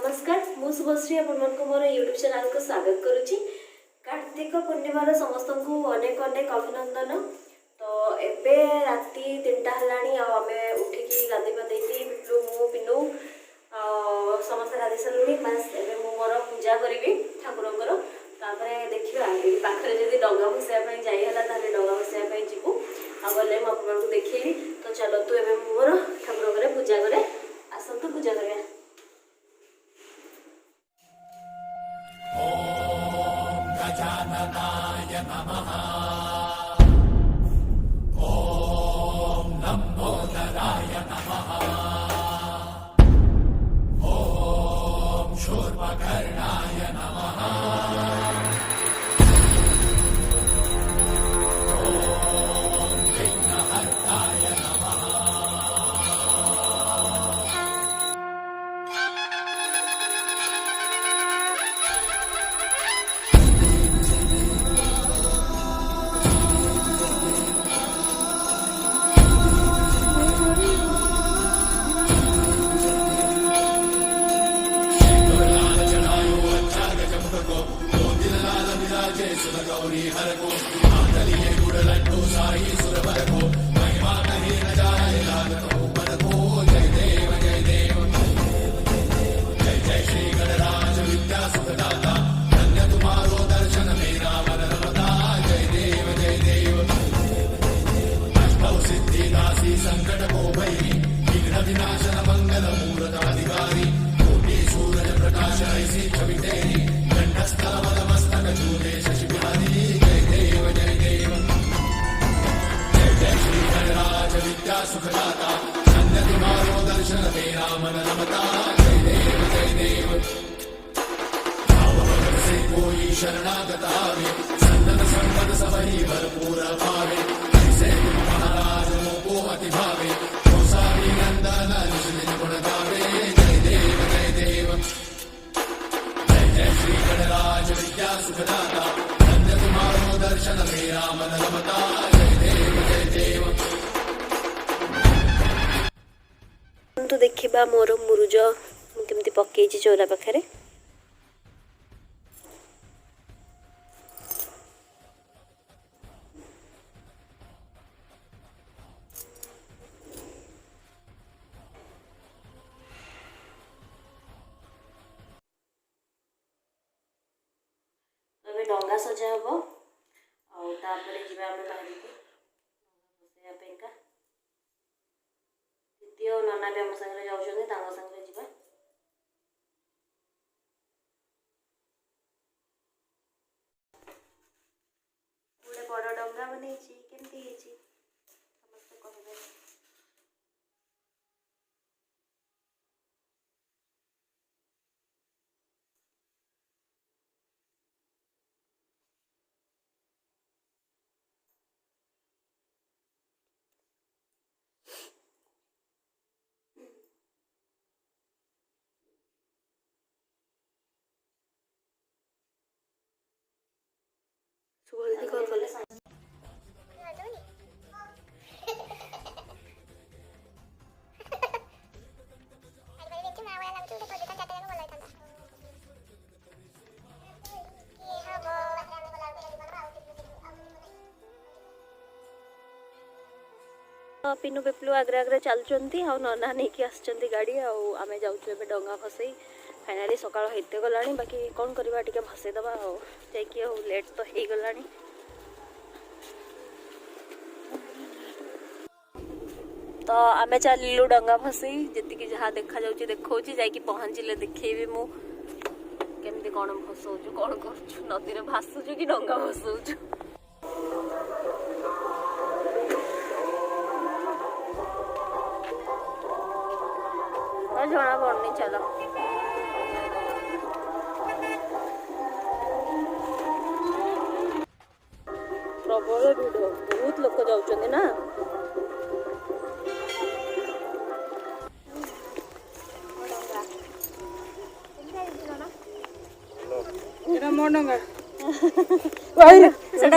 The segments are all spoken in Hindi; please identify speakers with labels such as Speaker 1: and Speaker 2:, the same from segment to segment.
Speaker 1: नमस्कार मु शुभश्री आपको मोर यूट्यूब चैनल को स्वागत करुच्ची। कार्तिक पूर्णिमार समस्त को अनेक अनेक अभिनंदन। तो एबे राति 3टा है आम उठिकी गाधे पाधे पिटलू मु पिनू समस्त गाधे सारे बास एबे मु मोर पूजा करी ठाकुर देखा ये पाखे जब डंगा भसाइबा जाइला डंगा भसाइबा जीवु आ गले मुझे देखी। तो चलतु एबे मोर ठाकुर पूजा करे आसतु पूजा करिया।
Speaker 2: गजाननाय नमः। ॐ लम्बोदराय नमः। ॐ शूर्पकर्णाय नमः। ॐ विघ्नहर्ताय नमः। गौरी हर को आंगलिये गुड़लड्डू साई सुरवर को महिमा कहे न जाए लागतो मन को। जय देव जय देव जय जय श्री गणराज विद्या सुखदाता धन्य तुम्हारो दर्शन मेरा मन रमता। जय देव जय देव अष्टौ सिद्धि दासी संकट को भैरी विघ्न विनाशन मंगल मूर्त अधिकारी कोटि सूरज प्रकाश ऐसी छवि तेरी कंठस्थल मद मस्तक झूले शशि बिहारी। जय देव जय देव जय जय श्री गणराज विद्या सुखदाता धन्य तुम्हारो दर्शन मेरा मन रमता। जय देव जय देव भाव से कोई शरणागत आवे संतत संपद सबही भरपूर पावे। ऐसे तुम महाराज को अति भावे तो सारी नंदन निज गुण गावे। जय देव जय देव जय जय श्री गणराज विद्या सुखदाता धन्य तुम्हारो दर्शन मेरा मन रमता। जय देव जय देव।
Speaker 1: तो देखा मोर मुरुज केमती पकई चौरा पाखे। डंगा सजा हम आगे जी बाहर बसैया दीदी और नना भी आम सागर जाऊँ जा गोटे बड़ डंगा बन केमती समस्त कहे। सुबह कॉल कले पिनू पेपलू आग्रे आग्रे चलुंट आ नना नहीं कि आसुँच गाड़ी आम जाऊँ डंगा भसई फाइनाली सकाळ होते गला बाकी कौन करवा टे भसईदबा जाकि लेट तो हो गला। तो आम चलू डंगा भसई जी जहाँ देखा जाऊँ देखा जाकि पहुँचले देखेबी मु केमती कौन भसौचु कौन कर नदी में भासुचु कि डंगा भसौचु। जना पड़नी चलो प्रबल भिड़ बहुत लोक जाऊँ ना।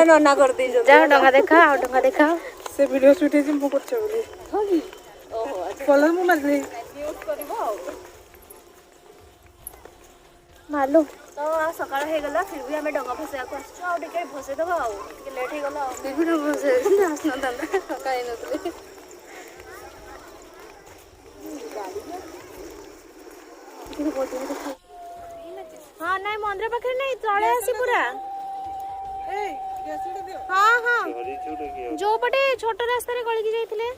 Speaker 1: नना कर दी डंगा देखा डंगा देखा
Speaker 3: से वीडियो शूट है मु करछ बोली
Speaker 1: हां ओहो
Speaker 3: कलर मु लागले
Speaker 1: यूज करबो मालूम तो सकाळ ହେଇଗଲା फिर भी आम डंगा भसैया आसटे भसैदबा लेट ହେଇଗଲା हाँ नाई मंदिर पाखे नहीं तले आसी पूरा हाँ हाँ जो पटे छोट रास्ता रे गलिकी जाइथिले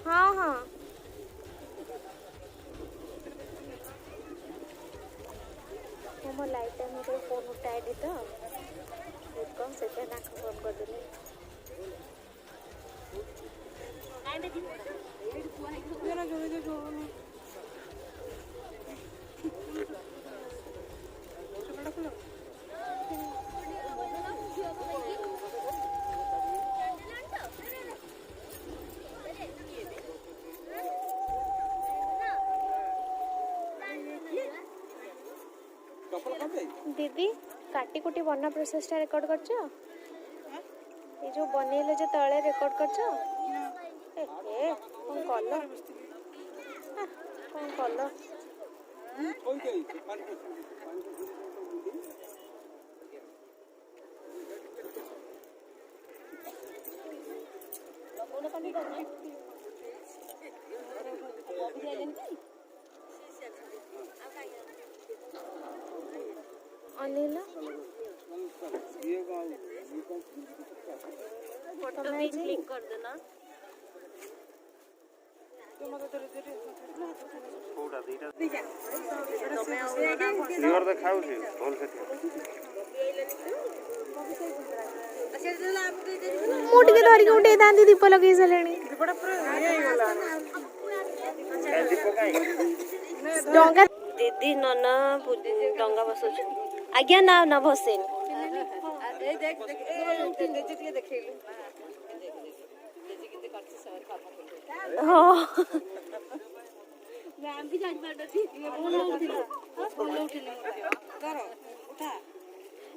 Speaker 1: हाँ हाँ मोर लाइट टाइम में फोन उठाए दी तो कम से ना फोन कर देले दीदी काटी कुटी बना प्रोसेस टा रेकॉर्ड करछ ये जो बनेले जे तळे रेकॉर्ड करछ ए कोन कलो कोन कलो अनिल फोटो में क्लिक कर देना
Speaker 4: क्लियर देखाउछि भल से
Speaker 1: मोटी के धरी के उठे दांती दीप लगे सलेनी डंगा दीदी नना डंगा बसुछ आज्ञा ना ना भसेन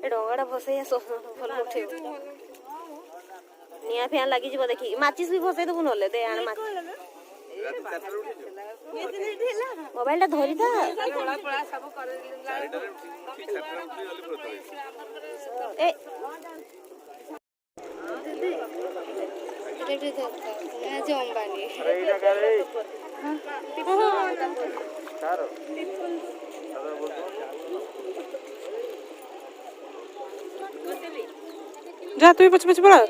Speaker 1: डंगाटा भसैया भल उठे निया फैन लगी देखी माचिस भी भसई देबु नले दे आण मोबाइल टा धरी था ए अंबानी
Speaker 3: जा तू पछ पछ पड़ा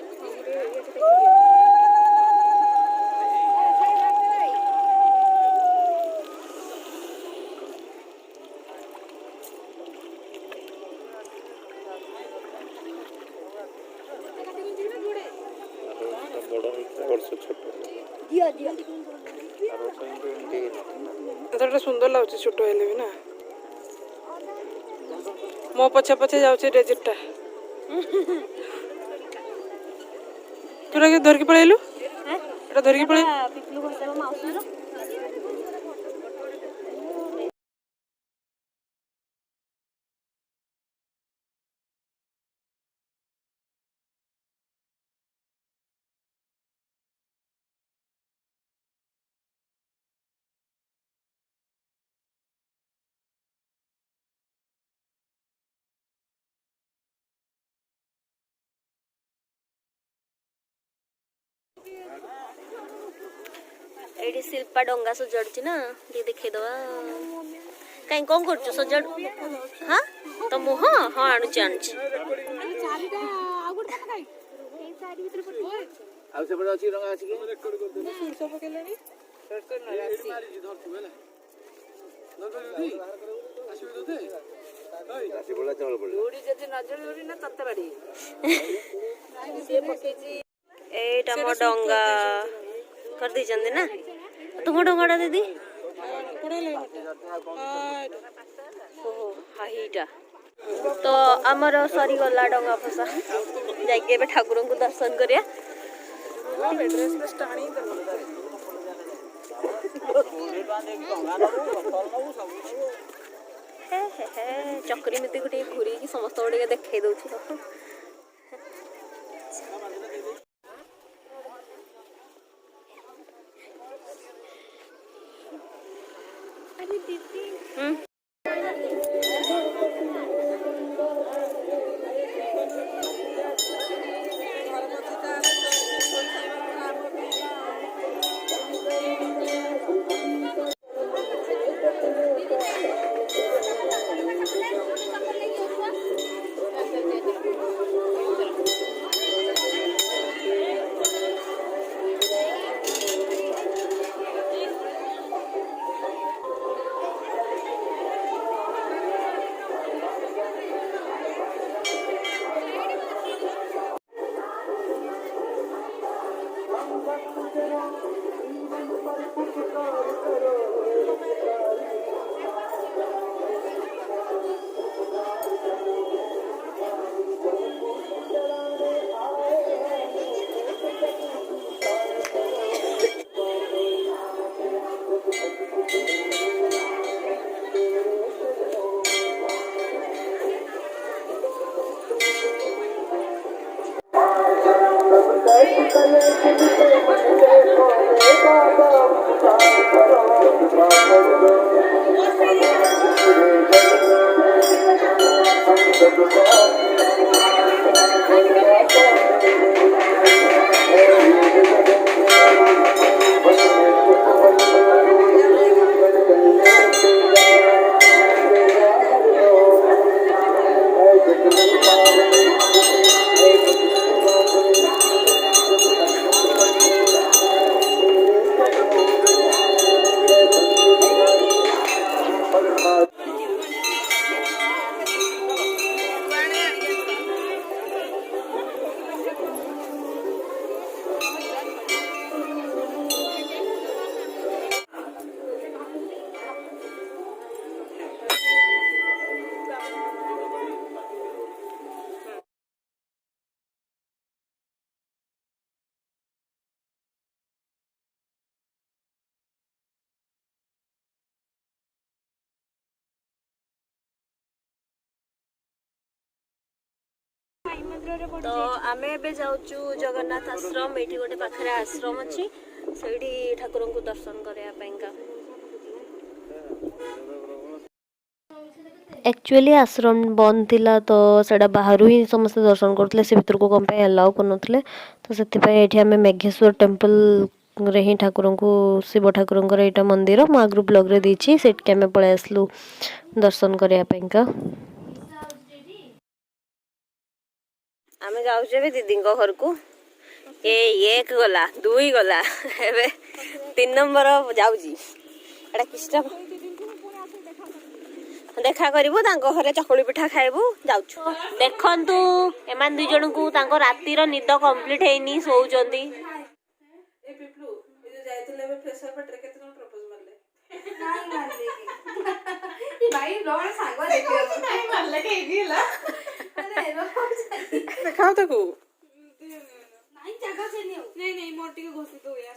Speaker 3: एतटा सुंदर लगुच छोट हेले भी ना मो पछे पछे जाउछे डेजर्टटा तोरा के धरकी पळेलु एटा धरकी पळे
Speaker 1: पिपलू बसले माउसी रो एडी शिल्पा डंगा सजाड़ी ना ये देखे दवा कहीं कौन कर सजाड़ हाँ तो मुँह हाँ आणुची आणुची एटा मो डंगा कर दी चंदे ना तुम डंगाटा दीदी हाईटा तो आमर सरी गला डंगा फसा जाके ठाकुर को दर्शन करिया चक्री मिति गोटे घूरी समस्त गोटे देखे दौर तो आम ए जाऊँ जगन्नाथ आश्रम ये गोटे पाखे आश्रम अच्छी से ठाकुर को दर्शन करने एक्चुअली आश्रम बंद थिला तो सेटा बाहर ही समस्त दर्शन करते से भर को कम अलाउ कर तो से मेघेश्वर टेम्पल रे ही ठाकुर को शिव ठाकुर यहाँ मंदिर मु आगु ब्लॉग रे देछि सेट आम पलि आसलु दर्शन करने आम जाऊे दीदी घर को एक गला दुई गला एबे 3 नंबर जाऊँगी एटा किस्टा देखा करू घरे चकुली पिठा खाइबू जाऊँ देखु एमान 2 जन को रातिर निद कंप्लीट है सोचती
Speaker 3: देखाओ ताकू
Speaker 5: नहीं मोर टिके घोसी दो यार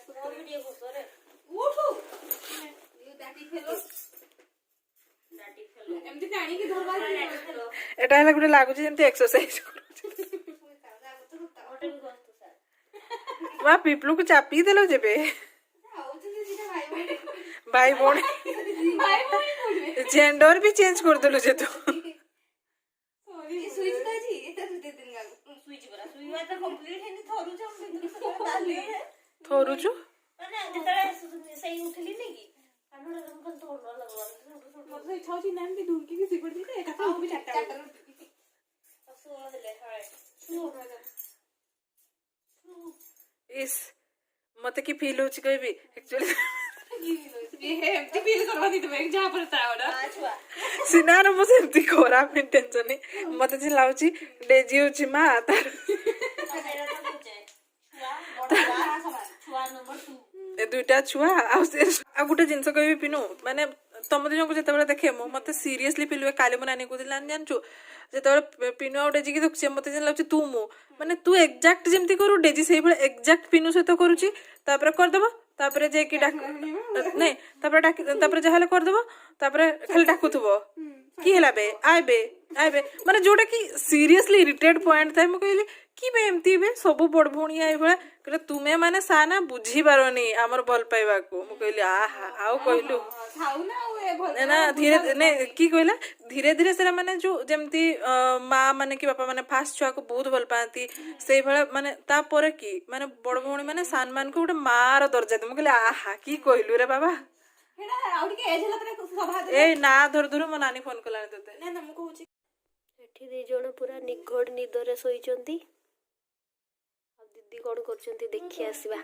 Speaker 5: एमती काणी की धरवा
Speaker 3: एटा हला गुटे लागु जेमती एक्सरसाइज वा पिपलू को चापी देलो जेबे भाई बोन जेंडर भी चेंज कर देलो जे तो
Speaker 5: स्विच ता जी एता दे दिन गा स्विच बरा स्विच तो कंप्लीट है थोरु छ
Speaker 3: थोरु छु
Speaker 1: माने जेतले सही उठली नै की कानोडा रंगन थोड़ा लगवा
Speaker 5: मतलब इच्छा छी नाम की ढूंढ के सिपड़ दी एक था भी चाटा असो ले हाय
Speaker 3: इस मते की फील होची कहबी एक्चुअली
Speaker 5: ये है एमती फील करवा दी तुम्हें जहां पर तावड़ा
Speaker 3: सिनार मो सेमती खोरा में टेंशन नहीं मते जे लाउची डेजी होची मा तार ए दुईटा छुआ आ गुटे जिनस कहबी पिनु माने तम दिन को जेते देखे मो मते सीरियसली पिलुए काले मो नानी को दिलान जानछु जेते पिनु आ डेजी की दुखचे मते जन लाउची तू मो माने तू एग्जैक्ट जेमती करू डेजी सेही बळे एग्जैक्ट पिनु सहित करूची तापर कर देबो तापर जे की डाक नहीं तापर डाक तापर जहाले कर देबो तापर खाली डाकुथबो की हला बे आइबे माने जोटा की सीरियसली इरिटेट पॉइंट थाए मो कहली कि बे एमती बे सब बड़ भौणिया एभला कहले तुमे माने साना बुझी पारनी हमर भल पाइबा को मु कहली आहा आउ कहलु
Speaker 5: ଥାଉ ନା ଆଉ ଏ ଭଲ
Speaker 3: ना धीरे ने की कहला धीरे धीरे से माने जो जेमती माँ माने कि बापा माने फास्ट छुआ को बहुत भल पाती से भला माने तापर की माने बड़ भौणी माने सान मान को गोटे मार दर्जा दे मु कहली आहा की कहलु रे बाबा
Speaker 5: ହେଟା ଆଉ ଟିକେ ଏଜ୍ ହେଲା ପରେ ସଭା
Speaker 3: ए ना धर धर मो नानी फोन कलानी तते
Speaker 5: ନା ନା ମୁଁ କହୁଛି
Speaker 1: ଏଠି ଦି ଜଣ ପୁରା ନିଘୋଡ଼ ନିଦରେ ଶୋଇଛନ୍ତି। ଆଉ ଦିଦି କଣ କରୁଛନ୍ତି ଦେଖି ଆସିବା।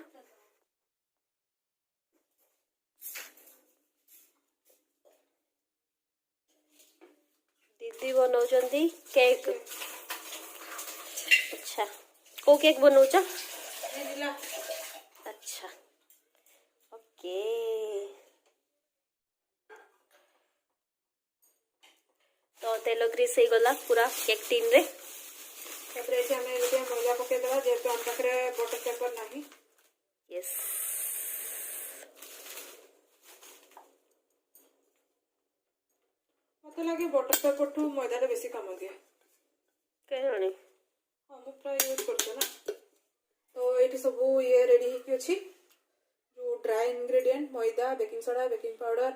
Speaker 1: ଦିଦି ବନଉଛନ୍ତି କେକ୍। ଆଚ୍ଛା କୋଉ କେକ୍ ବନଉଛ? ଆଚ୍ଛା ଓକେ। तो तेल ग्रीस हो गला पूरा केक टीन रे।
Speaker 3: तापरे एठी हमें गोटे मैदा पके देबा जेतो हम पाखरे बटर पेपर नाही।
Speaker 1: यस
Speaker 3: मते लागे बटर पेपर ठू मैदा रे बेसी काम दिए
Speaker 1: केहणी
Speaker 3: हां मु प्राय यूज करतो ना। तो एठी सब ये रेडी ही अछि जो ड्राई इंग्रेडिएंट मैदा बेकिंग सोडा बेकिंग पाउडर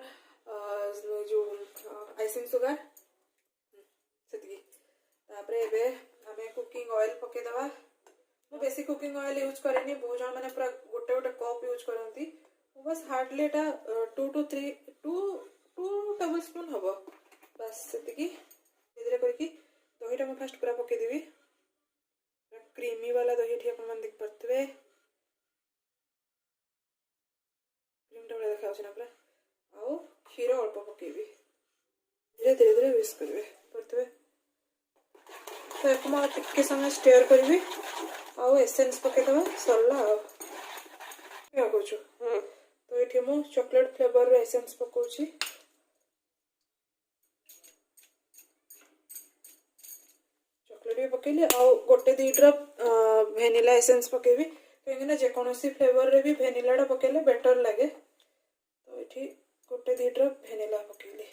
Speaker 3: जो आइसिंग सुगर सेतिकी तापरे एबे हमें कुकिंग ऑयल पके दवा। मु बेसी कुकिंग ऑयल यूज करेनी बहुत जन माने पूरा गोटे गोटे कप यूज करंती मु बस हार्डली एटा 2 to 3 2 टेबलस्पून हबो बस सेतिकी धीरे करके दहीटा मैं फास्ट पूरा पके देबी क्रीमी वाला दही एठी अपन मन देख परतबे क्रीम टा वाला देखाउछ ना पूरा आउ क्षीर अल्प पकेबी धीरे धीरे धीरे विस्क करबे परतबे तो एक मैं टिके समय स्टेयर करबी आउ एसेंस पके दबा सरला आ क्या करूछु तो एठी मु चॉकलेट फ्लेवर रो एसेंस पकोछि चॉकलेट भी पकेली आउ गोटे 2 ड्रॉप वेनिला एसेंस पकेबी कहीं ना जे कोनोसी फ्लेवर रे भी वेनिला टा पकेले बेटर लागे तो एठी गोटे 2 ड्रॉप वेनिला पकेली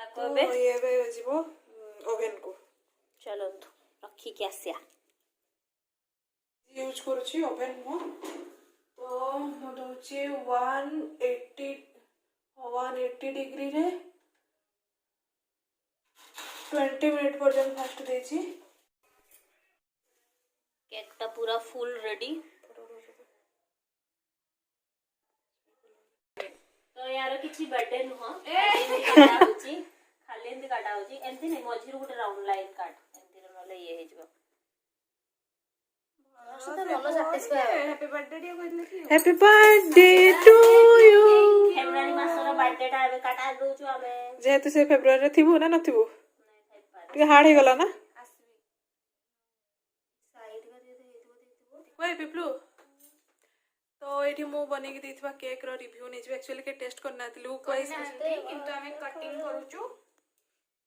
Speaker 1: ताको
Speaker 3: तो
Speaker 1: बे
Speaker 3: ये बे जीवो ओवन को
Speaker 1: चलंतु रखी के आसिया।
Speaker 3: यूज करूची ओवन मो तो मो दउची 180 डिग्री रे 20 मिनट पर्यंत फास्ट देची
Speaker 1: केक टा पूरा फुल रेडी। तो यार किछि बर्थडे नुह खाली एंती काटा होची एंती नहीं मझिर गोटे राउंड लाइन काट एंती नले ये हे जबो तो मन सैटिस्फाई
Speaker 5: हैप्पी बर्थडे डी कहले कि
Speaker 3: हैप्पी बर्थडे टू यू
Speaker 1: फेब्रुआरी मासर बर्थडे टा एबे काटा दोछु आमे
Speaker 3: जेहेतु से फेब्रुआरी रे थिबो ना नथिबो टिके हार्ड हे गला ना
Speaker 1: साइड का दे देबो
Speaker 3: ओए पिपलू तो एठी मु बने के देथिबा केक रो रिव्यू नै जे एक्चुअली के टेस्ट करना थी लुक वाइज
Speaker 5: କିନ୍ତୁ ଆମେ କଟିଂ କରୁଛୁ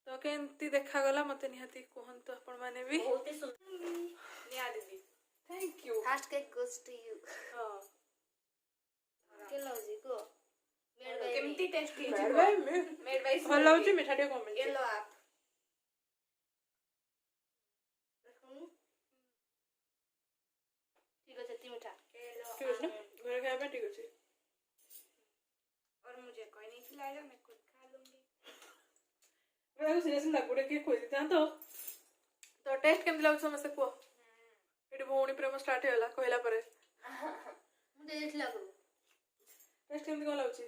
Speaker 3: तो केंती देखा गला मते निहाती कोहन तो अपन माने भी
Speaker 1: बहुत ही सुंदर
Speaker 3: निया दीदी thank you
Speaker 5: first cake goes to you
Speaker 3: हां
Speaker 5: के लौजी को କେମିତି ଟେଷ୍ଟ
Speaker 3: मेड
Speaker 5: ହେଇଛି
Speaker 3: बाय मी
Speaker 5: मेड बाय
Speaker 3: ଭଲ ଲାଗୁଛି ମିଠା ଟିକେ କମ ମିଳୁଛି
Speaker 5: येलो आप ठीक है चट्टी मीठा
Speaker 3: ठीक ଅଛି ନା ଘରେ ଖାଇବା ପାଇଁ ଠିକ ଅଛି
Speaker 5: और मुझे कोई नहीं खिलाएगा मैं खुद खा लूंगी
Speaker 3: मैं सीरियसली लागुडे के खोज दिया तो टेस्ट केमति लागु समस्त को एटी भौणी प्रेम स्टार्ट होला कहला परे
Speaker 5: मुझे देखला करू
Speaker 3: टेस्ट केमति कोन लागुची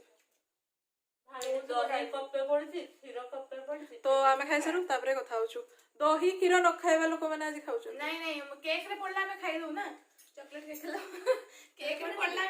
Speaker 1: दही कप पे पड़ती क्षीर कप पे पड़ती
Speaker 3: तो आमे खाइ सरू तापरे कथा होछु दही क्षीर न खाइबा लोक माने आज खाउछु
Speaker 5: नहीं नहीं केक रे पड़ला में खाई दो ना चॉकलेट केक ला केक रे पड़ला